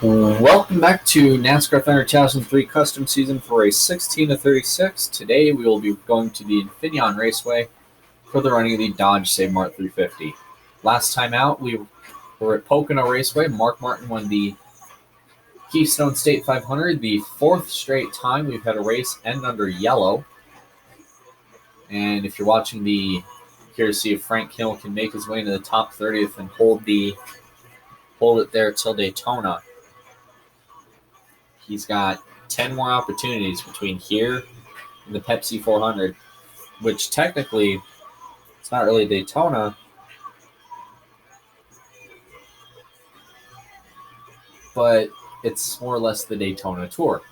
Welcome back to NASCAR Thunder 2003 Custom Season for race 16 to 36. Today we will be going to the Infineon Raceway for the running of the Dodge SaveMart 350. Last time out, we were at Pocono Raceway. Mark Martin won the Keystone State 500, the fourth straight time we've had a race end under yellow. And if you're watching here to see if Frank Kimmel can make his way into the top 30th and hold it there till Daytona. He's got 10 more opportunities between here and the Pepsi 400, which technically it's not really Daytona, but it's more or less the Daytona Tour.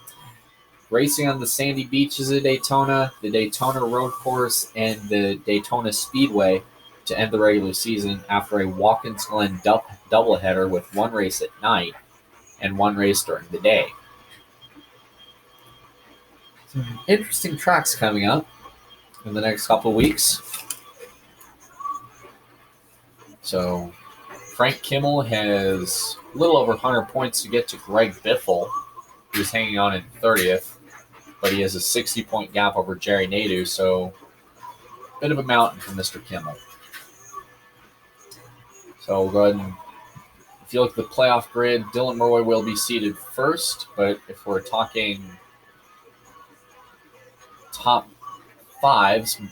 Racing on the sandy beaches of Daytona, the Daytona Road Course, and the Daytona Speedway to end the regular season after a Watkins Glen doubleheader with one race at night and one race during the day. Some interesting tracks coming up in the next couple of weeks. So Frank Kimmel has a little over 100 points to get to Greg Biffle, who's hanging on in 30th, but he has a 60-point gap over Jerry Nadeau, so a bit of a mountain for Mr. Kimmel. So we'll go ahead and, if you look at the playoff grid, Dylan Murray will be seated first, but if we're talking top fives and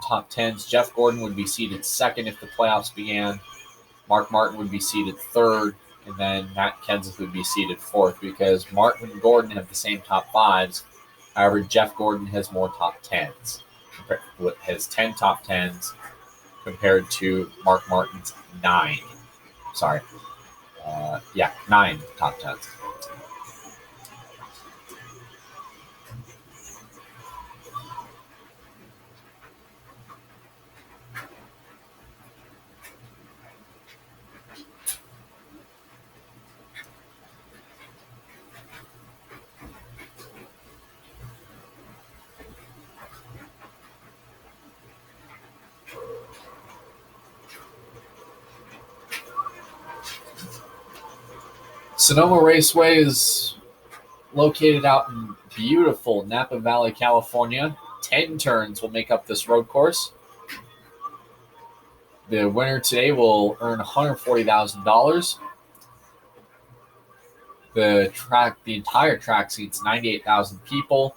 top tens, Jeff Gordon would be seated second if the playoffs began. Mark Martin would be seated third, and then Matt Kenseth would be seated fourth because Martin and Gordon have the same top fives. However, Jeff Gordon has more top tens. Has 10 top tens compared to Mark Martin's 9. 9 top tens. Sonoma Raceway is located out in beautiful Napa Valley, California. 10 turns will make up this road course. The winner today will earn $140,000. The entire track seats 98,000 people.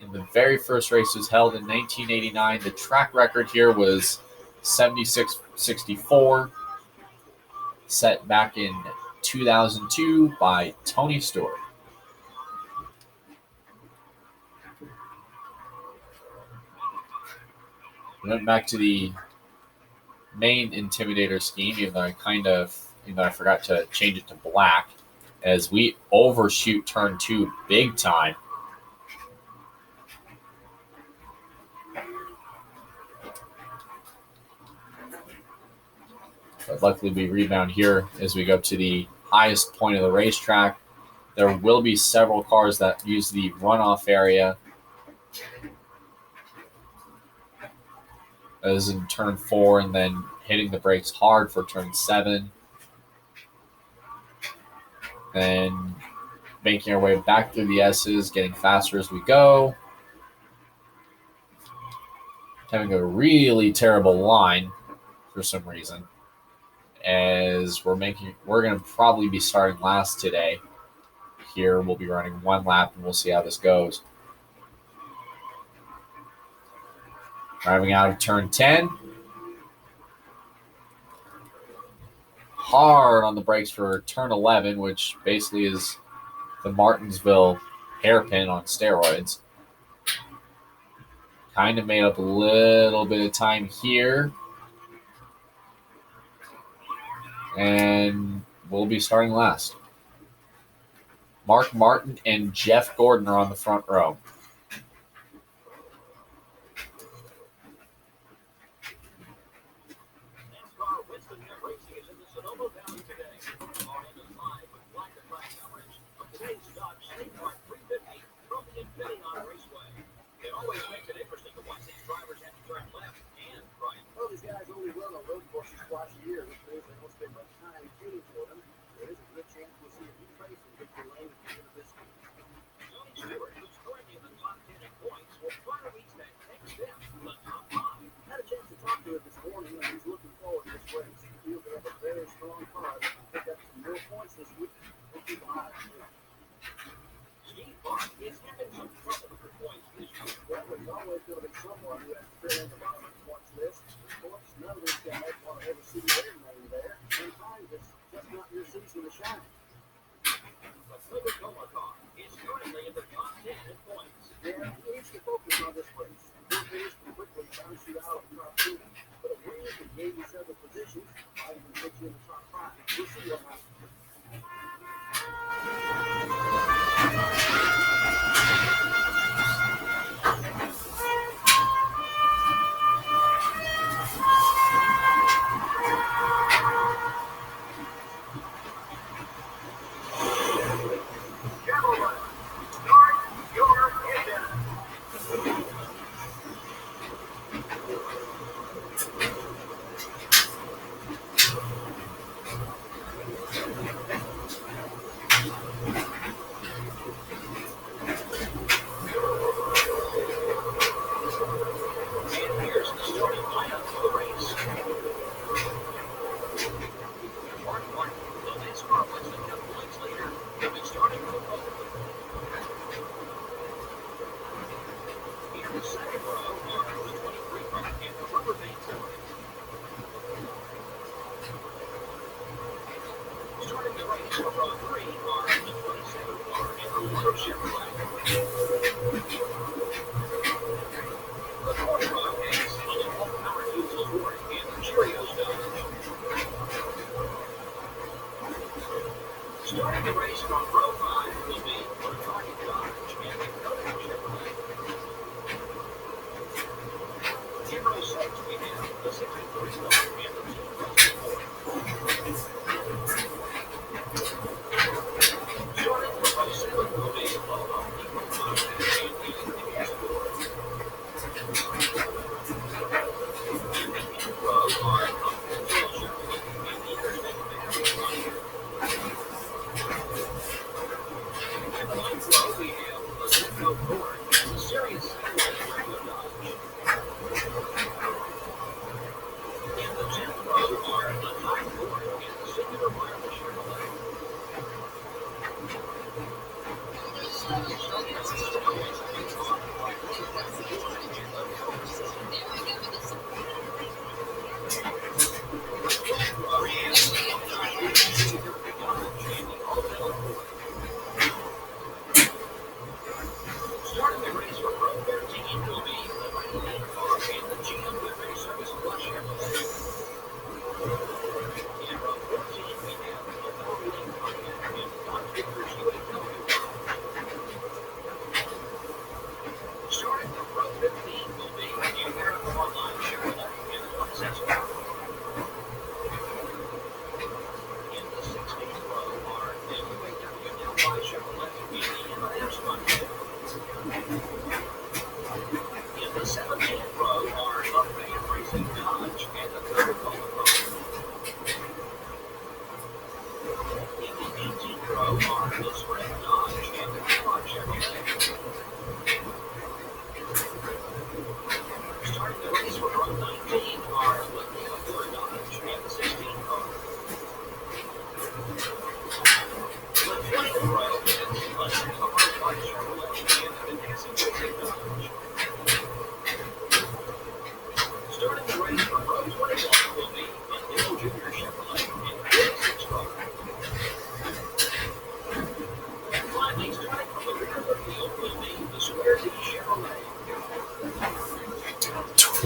And the very first race was held in 1989. The track record here was 76-64, set back in 2002 by Tony Stewart. We went back to the main Intimidator scheme, even though I forgot to change it to black, as we overshoot turn 2 big time. But luckily we rebound here as we go to the highest point of the racetrack. There will be several cars that use the runoff area. As in turn 4 and then hitting the brakes hard for turn 7. Then making our way back through the S's, getting faster as we go. Having a really terrible line for some reason. As we're going to probably be starting last today. Here we'll be running one lap and we'll see how this goes. Driving out of turn 10. Hard on the brakes for turn 11, which basically is the Martinsville hairpin on steroids. Kind of made up a little bit of time here. And we'll be starting last. Mark Martin and Jeff Gordon are on the front row. These guys only run on road courses twice a year, which means they don't spend much time tuning for them. There is a good chance we'll see a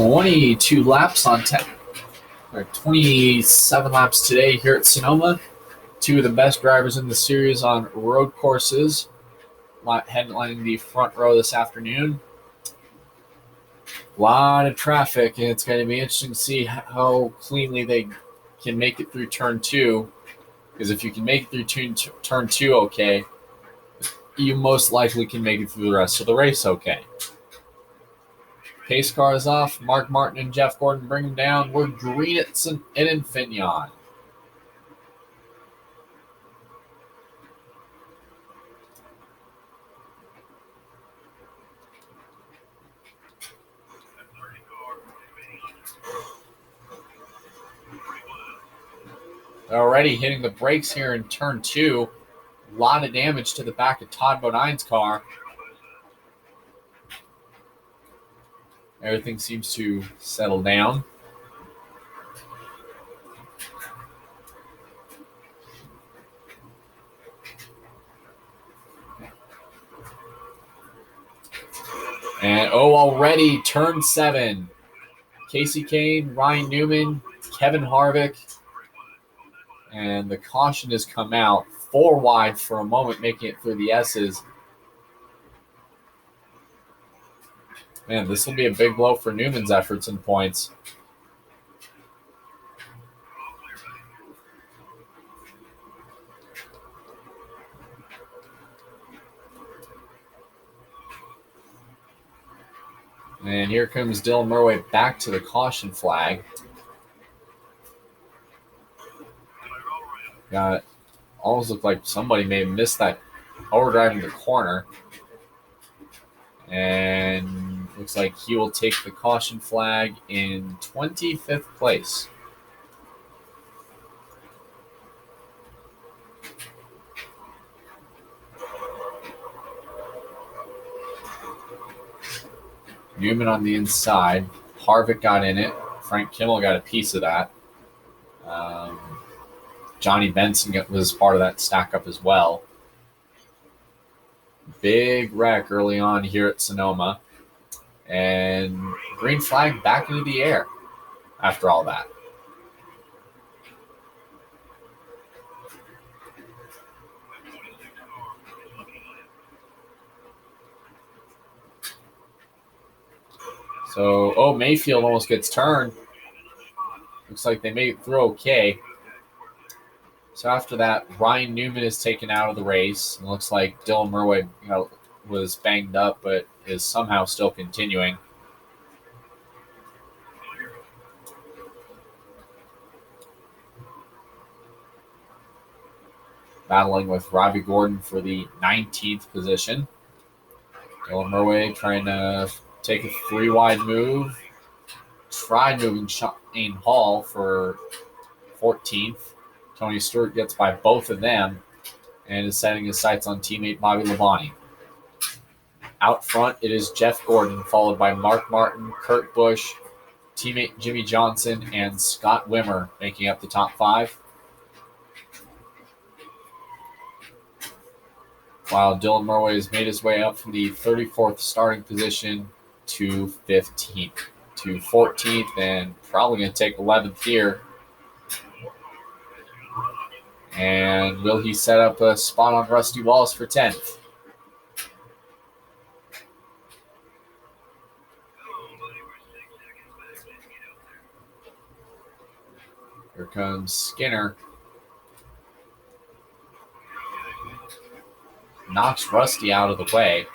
22 laps on 10, or 27 laps today here at Sonoma. Two of the best drivers in the series on road courses, headlining the front row this afternoon. A lot of traffic, and it's going to be interesting to see how cleanly they can make it through turn two. Because if you can make it through turn two okay, you most likely can make it through the rest of the race okay. Pace car is off. Mark Martin and Jeff Gordon bring them down. We're green at Infineon. already hitting the brakes here in turn 2. A lot of damage to the back of Todd Bodine's car. Everything seems to settle down. And already turn 7. Casey Kane, Ryan Newman, Kevin Harvick. And the caution has come out. 4 wide for a moment, making it through the S's. Man, this will be a big blow for Newman's efforts and points. And here comes Dylan Murray back to the caution flag. Got almost looked like somebody may have missed that overdrive in the corner. And looks like he will take the caution flag in 25th place. Newman on the inside. Harvick got in it. Frank Kimmel got a piece of that. Johnny Benson was part of that stack up as well. Big wreck early on here at Sonoma. And green flag back into the air after all that. So, Mayfield almost gets turned. Looks like they made it through okay. So after that, Ryan Newman is taken out of the race. It looks like Dylan Murray, was banged up, but is somehow still continuing. Battling with Robbie Gordon for the 19th position. Dylan Murray trying to take a 3 wide move. Tried moving Shane Hall for 14th. Tony Stewart gets by both of them and is setting his sights on teammate Bobby Labonte. Out front, it is Jeff Gordon, followed by Mark Martin, Kurt Busch, teammate Jimmy Johnson, and Scott Wimmer making up the top 5. While Dylan Murray has made his way up from the 34th starting position to 15th, to 14th, and probably going to take 11th here. And will he set up a spot on Rusty Wallace for 10th? Here comes Skinner. Knocks Rusty out of the way.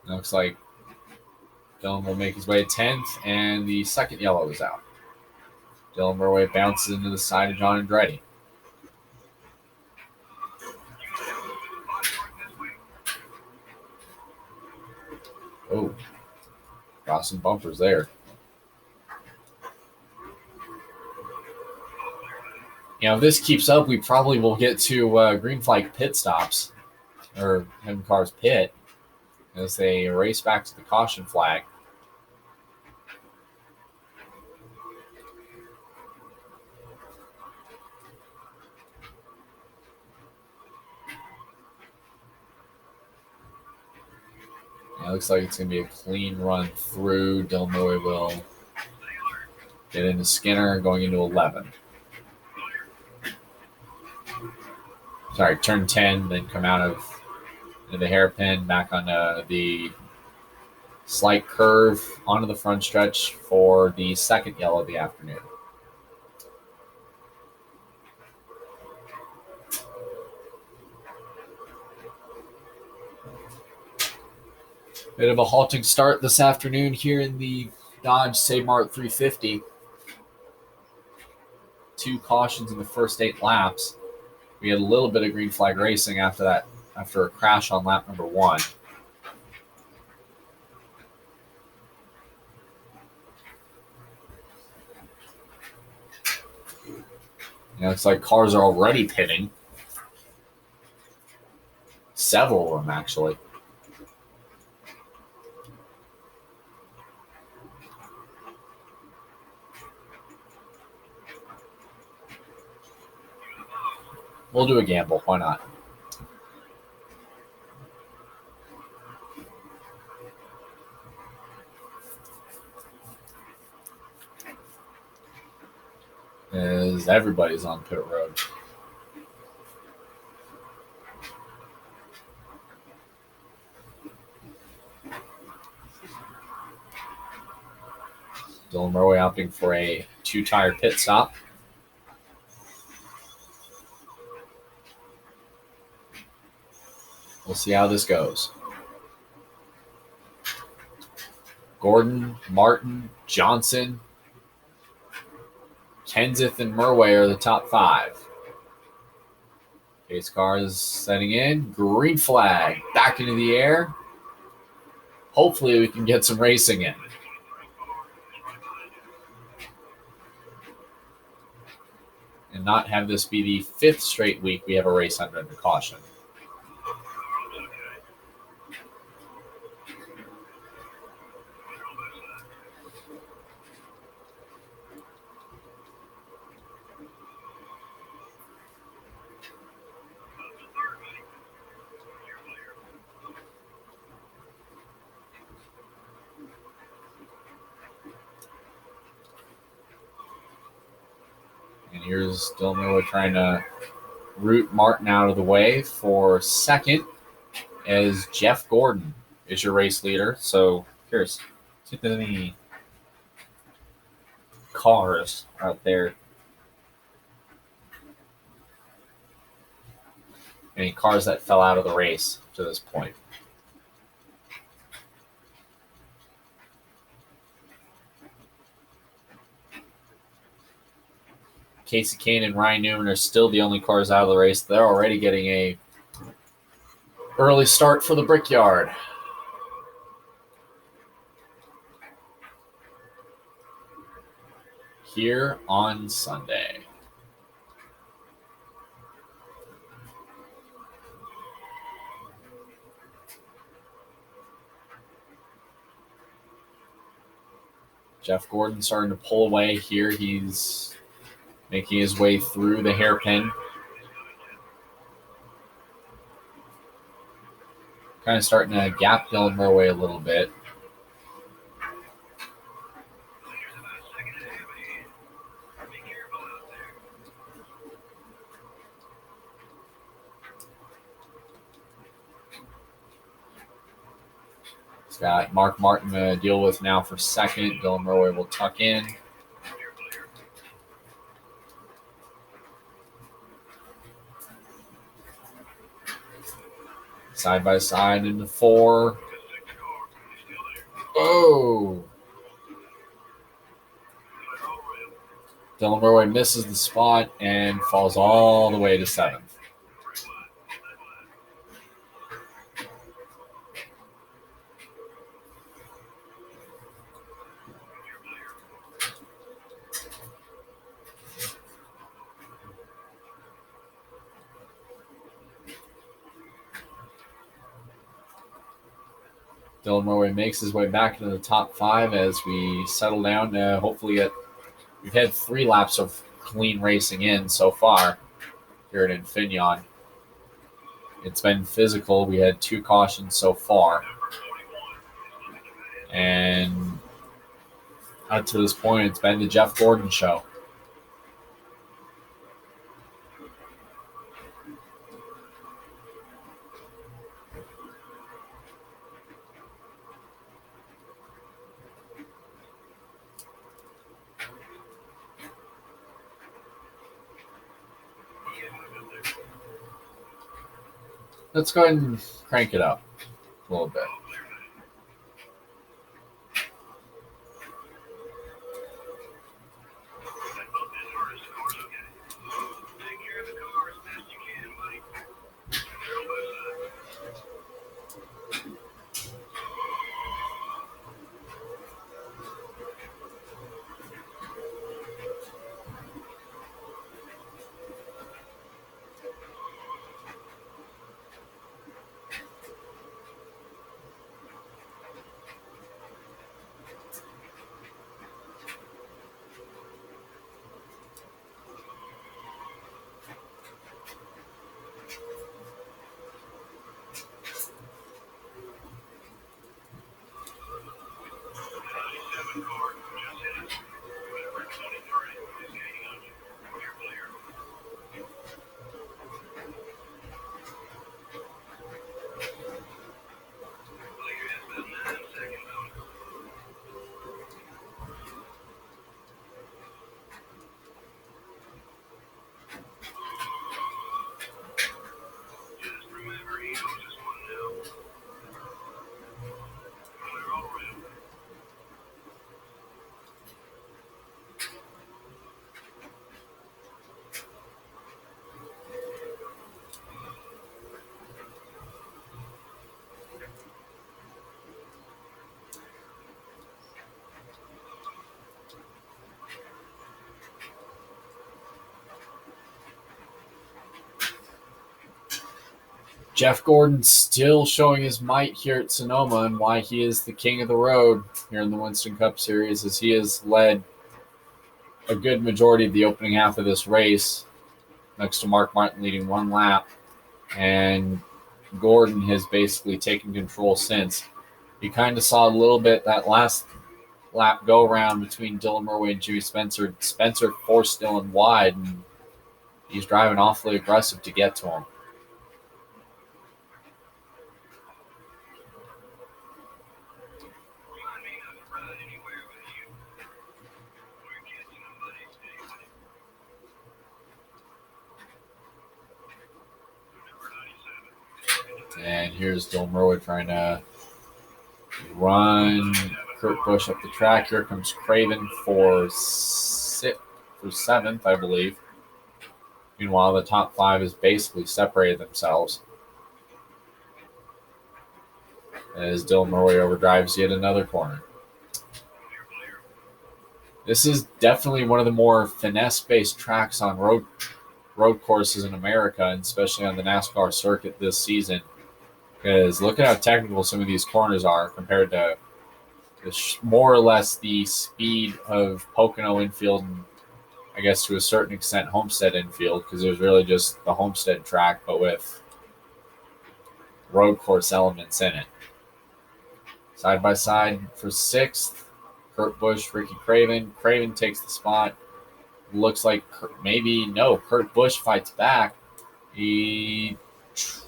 Looks like Dylan will make his way 10th, and the second yellow is out. Dylan Murray bounces into the side of John Andretti. Oh, got some bumpers there. If this keeps up, we probably will get to green flag pit stops, or having cars pit, as they race back to the caution flag. It looks like it's going to be a clean run through. Dylan Murray will get into Skinner, going into 11. Sorry, turn 10, then come out of the hairpin, back on the slight curve onto the front stretch for the second yellow of the afternoon. Bit of a halting start this afternoon here in the Dodge SaveMart 350. 2 cautions in the first 8 laps. We had a little bit of green flag racing after a crash on lap number 1. Looks like cars are already pitting. Several of them, actually. We'll do a gamble. Why not? As everybody's on pit road. Dylan Murray opting for a 2-tire pit stop. We'll see how this goes. Gordon, Martin, Johnson, Kenseth, and Murray are the top 5. Pace car is setting in. Green flag. Back into the air. Hopefully we can get some racing in. And not have this be the 5th straight week we have a race under caution. And here's Dylan Miller trying to root Martin out of the way for second as Jeff Gordon is your race leader. So here's see if there's any cars out there. Any cars that fell out of the race to this point. Casey Kane and Ryan Newman are still the only cars out of the race. They're already getting a early start for the Brickyard. Here on Sunday. Jeff Gordon starting to pull away here. He's making his way through the hairpin. Kind of starting to gap Dylan Murray a little bit. He's got Mark Martin to deal with now for second. Dylan Murray will tuck in. Side by side into 4. Oh! Dylan Murray misses the spot and falls all the way to 7th. Dylan Murray makes his way back into the top 5 as we settle down. Hopefully, we've had 3 laps of clean racing in so far here at Infineon. It's been physical. We had 2 cautions so far. And up to this point, it's been the Jeff Gordon show. Let's go ahead and crank it up a little bit. Jeff Gordon still showing his might here at Sonoma and why he is the king of the road here in the Winston Cup Series, as he has led a good majority of the opening half of this race, next to Mark Martin leading one lap. And Gordon has basically taken control since. You kind of saw a little bit that last lap go around between Dylan Murway and Jimmy Spencer. Spencer forced Dylan wide, and he's driving awfully aggressive to get to him. And here's Dylan Murway trying to run Kurt Busch up the track. Here comes Craven for seventh, I believe. Meanwhile, the top five has basically separated themselves as Dylan Murway overdrives yet another corner. This is definitely one of the more finesse-based tracks on road courses in America, and especially on the NASCAR circuit this season. Because look at how technical some of these corners are compared to more or less the speed of Pocono infield and I guess to a certain extent Homestead infield, because it was really just the Homestead track but with road course elements in it. Side by side for sixth, Kurt Busch, Ricky Craven. Craven takes the spot. Looks like Kurt Busch fights back. He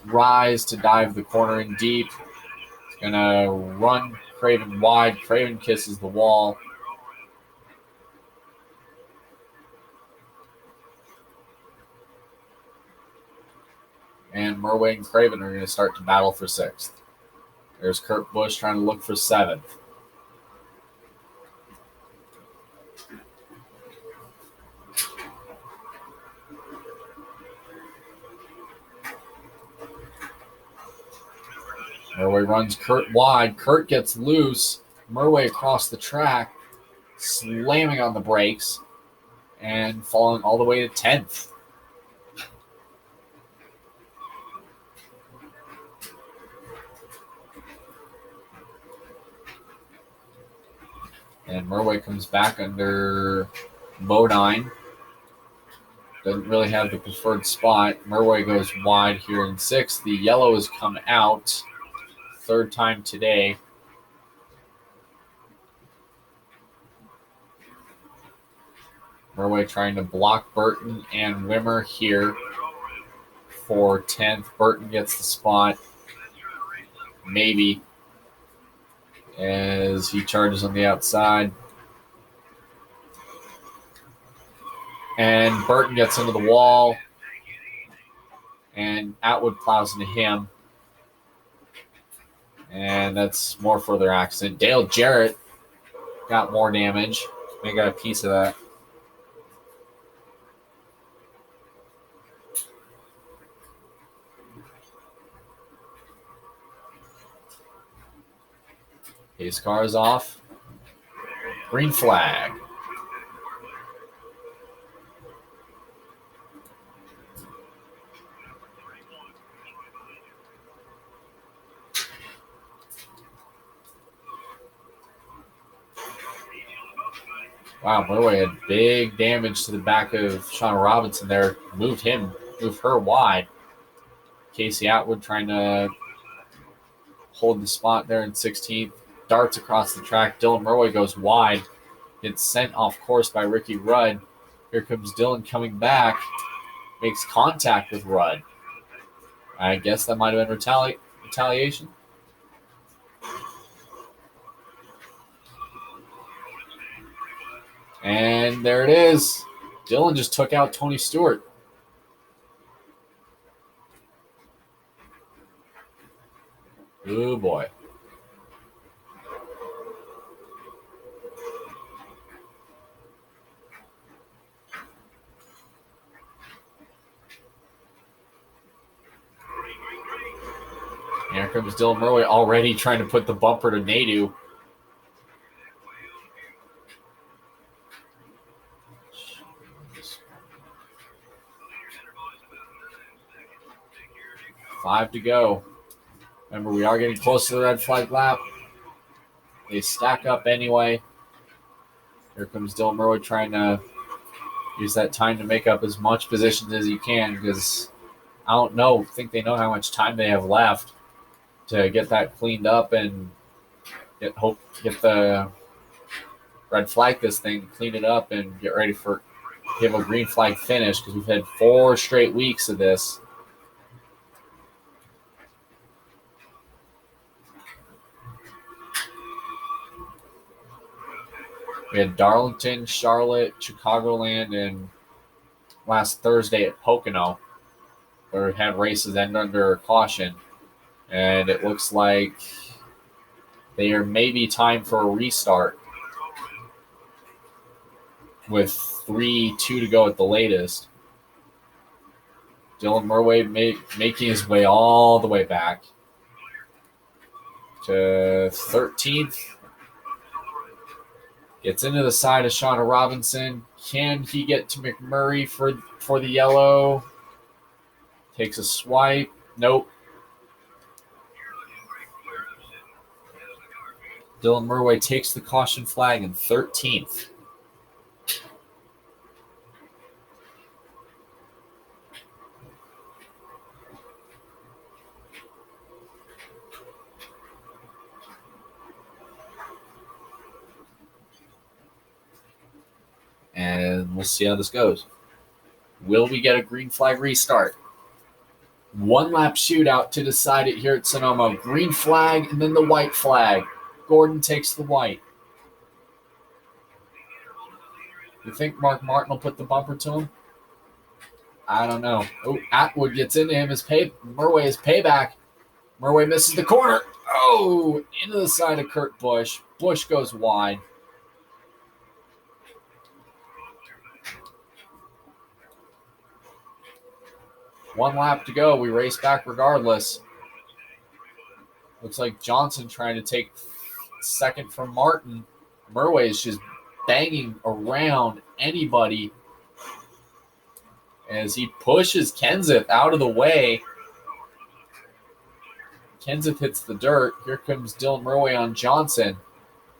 tries to dive the corner in deep. He's going to run Craven wide. Craven kisses the wall. And Murway and Craven are going to start to battle for sixth. There's Kurt Busch trying to look for seventh. Murway runs Kurt wide. Kurt gets loose. Murway across the track, slamming on the brakes and falling all the way to 10th. And Murway comes back under Bodine. Doesn't really have the preferred spot. Murway goes wide here in sixth. The yellow has come out. Third time today. Murway trying to block Burton and Wimmer here for 10th. Burton gets the spot. Maybe. As he charges on the outside. And Burton gets into the wall. And Atwood plows into him. And that's more further accident. Dale Jarrett got more damage. They got a piece of that. His car is off. Green flag. Wow, Murway had big damage to the back of Shauna Robinson there. Moved her wide. Casey Atwood trying to hold the spot there in 16th. Darts across the track. Dylan Murway goes wide. Gets sent off course by Ricky Rudd. Here comes Dylan coming back. Makes contact with Rudd. I guess that might have been retaliation. And there it is. Dylan just took out Tony Stewart. Oh, boy. Here comes Dylan Murway already trying to put the bumper to Nadu. 5 to go. Remember, we are getting close to the red flag lap. They stack up anyway. Here comes Dylan Murray trying to use that time to make up as much positions as he can, because I think they know how much time they have left to get that cleaned up and get the red flag this thing, clean it up, and get ready for give a green flag finish, because we've had 4 straight weeks of this. We had Darlington, Charlotte, Chicagoland, and last Thursday at Pocono, where we had races end under caution. And it looks like they are maybe time for a restart with 3-2 to go at the latest. Dylan Murray making his way all the way back to 13th. Gets into the side of Shauna Robinson. Can he get to McMurray for the yellow? Takes a swipe. Nope. Dylan Murray takes the caution flag in 13th. And we'll see how this goes. Will we get a green flag restart? 1 lap shootout to decide it here at Sonoma. Green flag and then the white flag. Gordon takes the white. You think Mark Martin will put the bumper to him? I don't know. Oh, Atwood gets into him. Murray is payback. Murray misses the corner. Oh, into the side of Kurt Busch. Busch goes wide. One lap to go. We race back regardless. Looks like Johnson trying to take second from Martin. Murray is just banging around anybody as he pushes Kenseth out of the way. Kenseth hits the dirt. Here comes Dylan Murray on Johnson.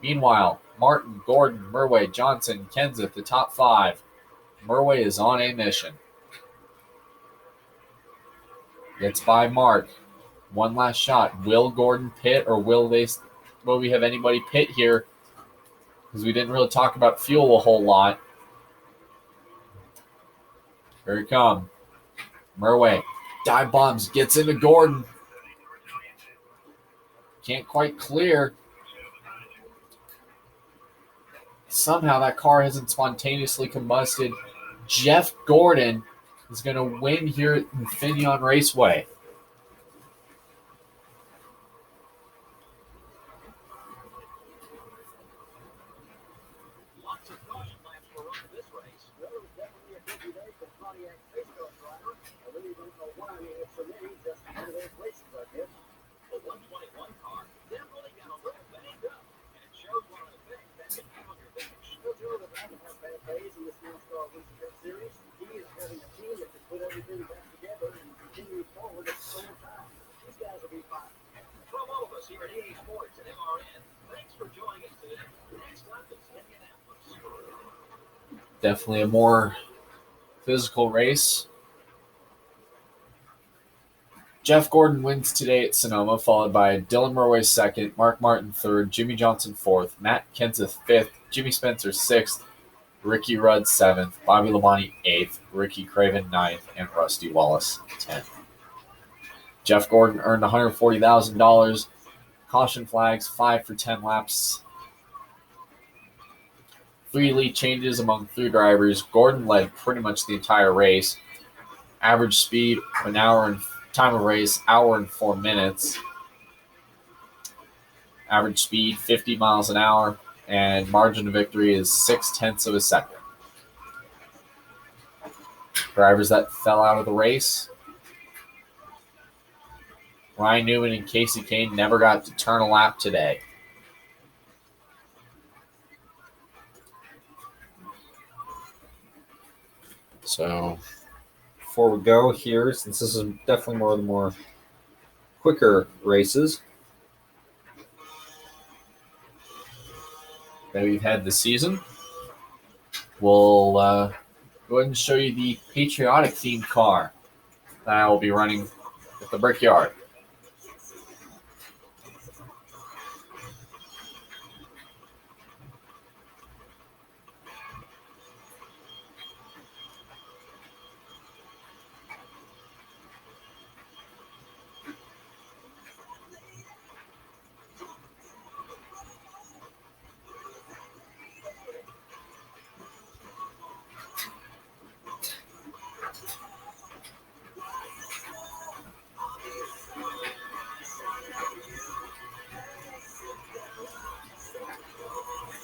Meanwhile, Martin, Gordon, Murray, Johnson, Kenseth, the top 5. Murray is on a mission. Gets by Mark. One last shot. Will Gordon pit, or will we have anybody pit here? Because we didn't really talk about fuel a whole lot. Here he comes. Murray dive bombs, gets into Gordon. Can't quite clear. Somehow that car hasn't spontaneously combusted. Jeff Gordon is going to win here at Infineon Raceway. Definitely a more physical race. Jeff Gordon wins today at Sonoma, followed by Dylan Murray second, Mark Martin third, Jimmy Johnson fourth, Matt Kenseth fifth, Jimmy Spencer sixth, Ricky Rudd seventh, Bobby Labonte eighth, Ricky Craven ninth, and Rusty Wallace 10th. Jeff Gordon earned $140,000. Caution flags, 5 for 10 laps. 3 lead changes among 3 drivers. Gordon led pretty much the entire race. Average speed, an hour and time of race, hour and 4 minutes. Average speed, 50 miles an hour. And margin of victory is 0.6 of a second. Drivers that fell out of the race. Ryan Newman and Casey Kane never got to turn a lap today. So, before we go here, since this is definitely one of the more quicker races that we've had this season. We'll go ahead and show you the patriotic themed car that I will be running at the Brickyard.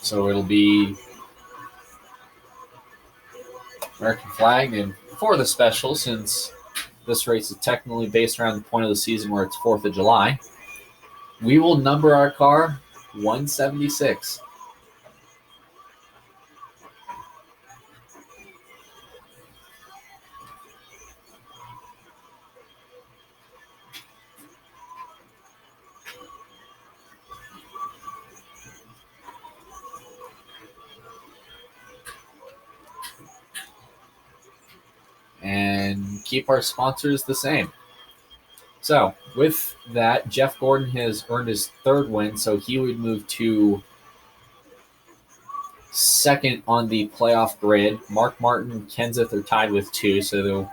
So it'll be American flag, and for the special, since this race is technically based around the point of the season where it's 4th of July, we will number our car 176. And keep our sponsors the same. So with that, Jeff Gordon has earned his 3rd win, so he would move to 2nd on the playoff grid. Mark Martin and Kenseth are tied with 2, so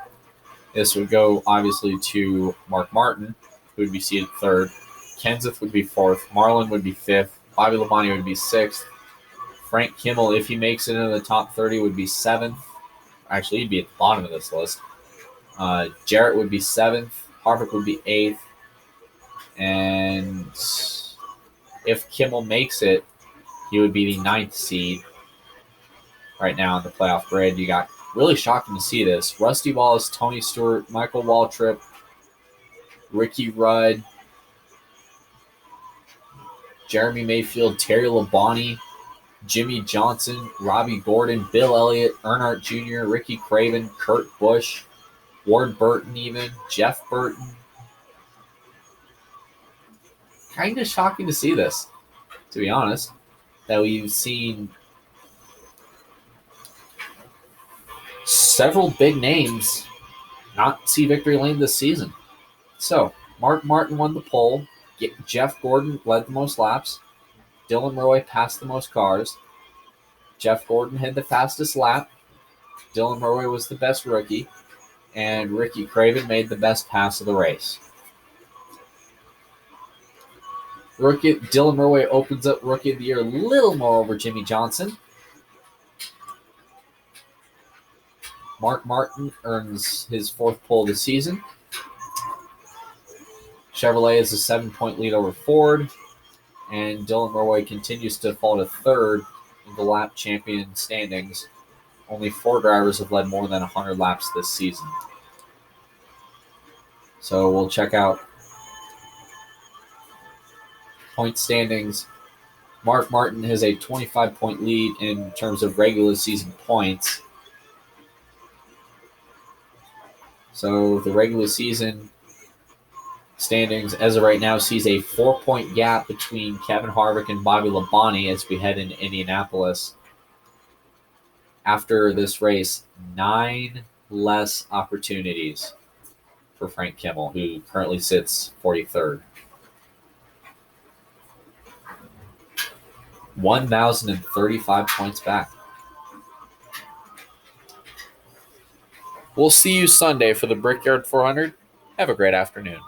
this would go obviously to Mark Martin, who would be seated 3rd. Kenseth would be 4th. Marlin would be 5th. Bobby Labonte would be 6th. Frank Kimmel, if he makes it into the top 30, would be 7th. Actually, he'd be at the bottom of this list. Jarrett would be 7th. Harvick would be 8th. And if Kimmel makes it, he would be the 9th seed right now in the playoff grid. You got really shocking to see this. Rusty Wallace, Tony Stewart, Michael Waltrip, Ricky Rudd, Jeremy Mayfield, Terry Labonte, Jimmy Johnson, Robbie Gordon, Bill Elliott, Earnhardt Jr., Ricky Craven, Kurt Busch, Ward Burton even, Jeff Burton. Kind of shocking to see this, to be honest, that we've seen several big names not see victory lane this season. So, Mark Martin won the pole. Jeff Gordon led the most laps. Dylan Roy passed the most cars. Jeff Gordon had the fastest lap. Dylan Roy was the best rookie. And Ricky Craven made the best pass of the race. Dylan Roy opens up Rookie of the Year a little more over Jimmy Johnson. Mark Martin earns his 4th pole of the season. Chevrolet is a 7-point lead over Ford. And Dylan Roy continues to fall to 3rd in the lap champion standings. Only 4 drivers have led more than 100 laps this season. So we'll check out point standings. Mark Martin has a 25-point lead in terms of regular season points. So the regular season standings as of right now sees a 4-point gap between Kevin Harvick and Bobby Labonte as we head into Indianapolis. After this race, 9 less opportunities for Frank Kimmel, who currently sits 43rd. 1,035 points back. We'll see you Sunday for the Brickyard 400. Have a great afternoon.